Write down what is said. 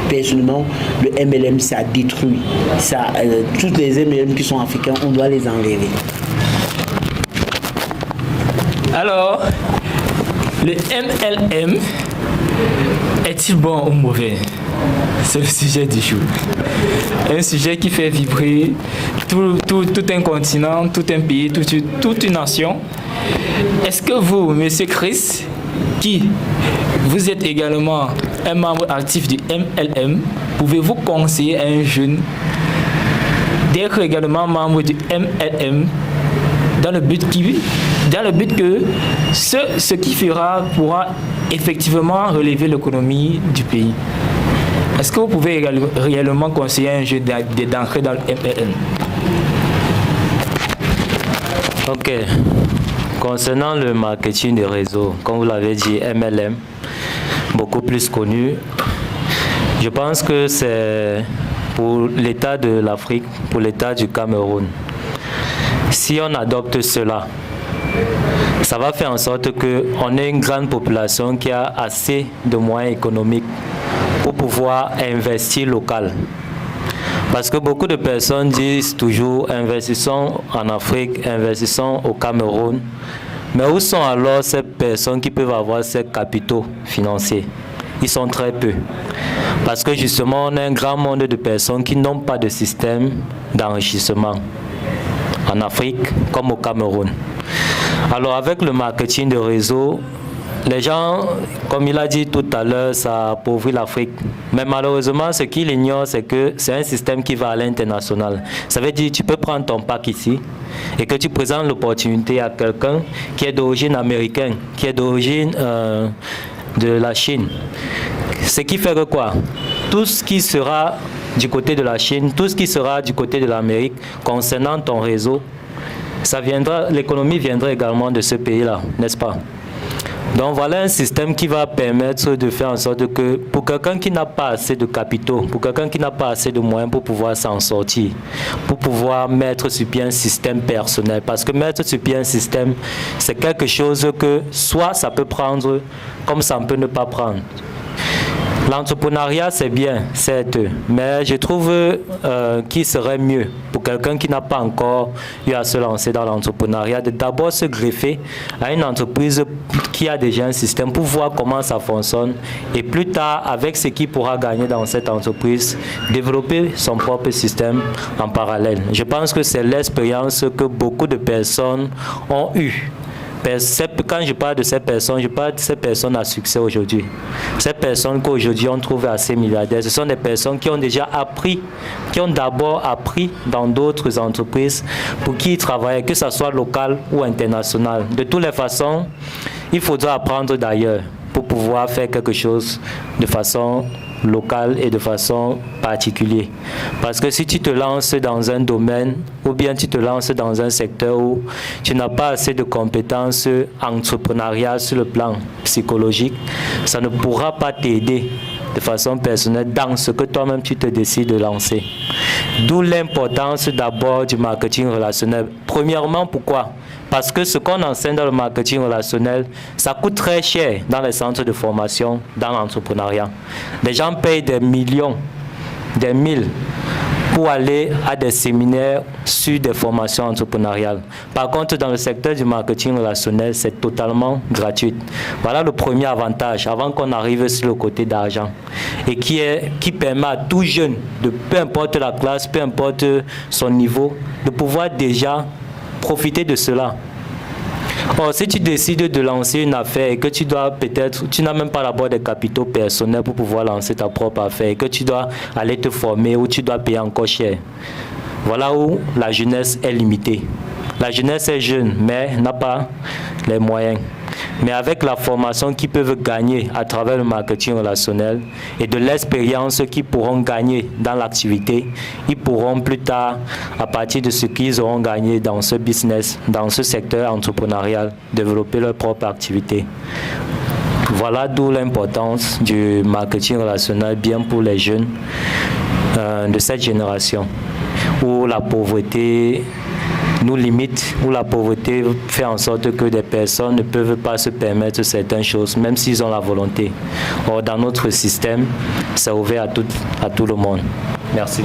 personnellement, le MLM, ça détruit. Tous les MLM qui sont africains, on doit les enlever. Alors, le MLM est-il bon ou mauvais? C'est le sujet du jour. Un sujet qui fait vibrer tout un continent, tout un pays, toute une nation. Est-ce que vous, Monsieur Chris, qui vous êtes également un membre actif du MLM, pouvez-vous conseiller à un jeune d'être également membre du MLM dans le but que ce qui fera pourra effectivement relever l'économie du pays? Est-ce que vous pouvez réellement conseiller à un jeune d'entrer dans le MLM? Ok. Concernant le marketing des réseaux, comme vous l'avez dit, MLM, beaucoup plus connu, je pense que c'est pour l'État de l'Afrique, pour l'État du Cameroun. Si on adopte cela, ça va faire en sorte qu'on ait une grande population qui a assez de moyens économiques pour pouvoir investir local. Parce que beaucoup de personnes disent toujours investissons en Afrique, investissons au Cameroun. Mais où sont alors ces personnes qui peuvent avoir ces capitaux financiers? Ils sont très peu. Parce que justement, on a un grand nombre de personnes qui n'ont pas de système d'enrichissement en Afrique comme au Cameroun. Alors avec le marketing de réseau, les gens, comme il a dit tout à l'heure, ça appauvrit l'Afrique. Mais malheureusement, ce qu'il ignore, c'est que c'est un système qui va à l'international. Ça veut dire que tu peux prendre ton pack ici et que tu présentes l'opportunité à quelqu'un qui est d'origine américaine, qui est d'origine de la Chine. Ce qui fait que quoi? Tout ce qui sera du côté de la Chine, tout ce qui sera du côté de l'Amérique concernant ton réseau, l'économie viendra également de ce pays-là, n'est-ce pas? Donc voilà un système qui va permettre de faire en sorte que pour quelqu'un qui n'a pas assez de capitaux, pour quelqu'un qui n'a pas assez de moyens pour pouvoir s'en sortir, pour pouvoir mettre sur pied un système personnel, parce que mettre sur pied un système, c'est quelque chose que soit ça peut prendre comme ça peut ne pas prendre. L'entrepreneuriat, c'est bien, certes, mais je trouve qu'il serait mieux pour quelqu'un qui n'a pas encore eu à se lancer dans l'entrepreneuriat de d'abord se greffer à une entreprise qui a déjà un système pour voir comment ça fonctionne et plus tard, avec ce qu'il pourra gagner dans cette entreprise, développer son propre système en parallèle. Je pense que c'est l'expérience que beaucoup de personnes ont eue. Quand je parle de ces personnes, je parle de ces personnes à succès aujourd'hui. Ces personnes qu'aujourd'hui on trouve assez milliardaires, ce sont des personnes qui ont déjà appris, qui ont d'abord appris dans d'autres entreprises pour qui ils travaillent, que ce soit local ou international. De toutes les façons, il faudra apprendre d'ailleurs pour pouvoir faire quelque chose de façon locale et de façon particulière. Parce que si tu te lances dans un domaine ou bien tu te lances dans un secteur où tu n'as pas assez de compétences entrepreneuriales sur le plan psychologique, ça ne pourra pas t'aider de façon personnelle dans ce que toi-même tu te décides de lancer. D'où l'importance d'abord du marketing relationnel. Premièrement, pourquoi? Parce que ce qu'on enseigne dans le marketing relationnel, ça coûte très cher dans les centres de formation, dans l'entrepreneuriat. Les gens payent des millions, des mille pour aller à des séminaires sur des formations entrepreneuriales. Par contre, dans le secteur du marketing relationnel, c'est totalement gratuit. Voilà le premier avantage, avant qu'on arrive sur le côté d'argent. Et qui permet à tout jeune, de peu importe la classe, peu importe son niveau, de pouvoir déjà profiter de cela. Or, si tu décides de lancer une affaire et que tu n'as même pas d'abord des capitaux personnels pour pouvoir lancer ta propre affaire et que tu dois aller te former ou tu dois payer encore cher, voilà où la jeunesse est limitée. La jeunesse est jeune, mais n'a pas les moyens. Mais avec la formation qu'ils peuvent gagner à travers le marketing relationnel et de l'expérience qu'ils pourront gagner dans l'activité, ils pourront plus tard, à partir de ce qu'ils auront gagné dans ce business, dans ce secteur entrepreneurial, développer leur propre activité. Voilà d'où l'importance du marketing relationnel bien pour les jeunes de cette génération, où la pauvreté nous limite, où la pauvreté fait en sorte que des personnes ne peuvent pas se permettre certaines choses, même s'ils ont la volonté. Or, dans notre système, c'est ouvert à tout le monde. Merci.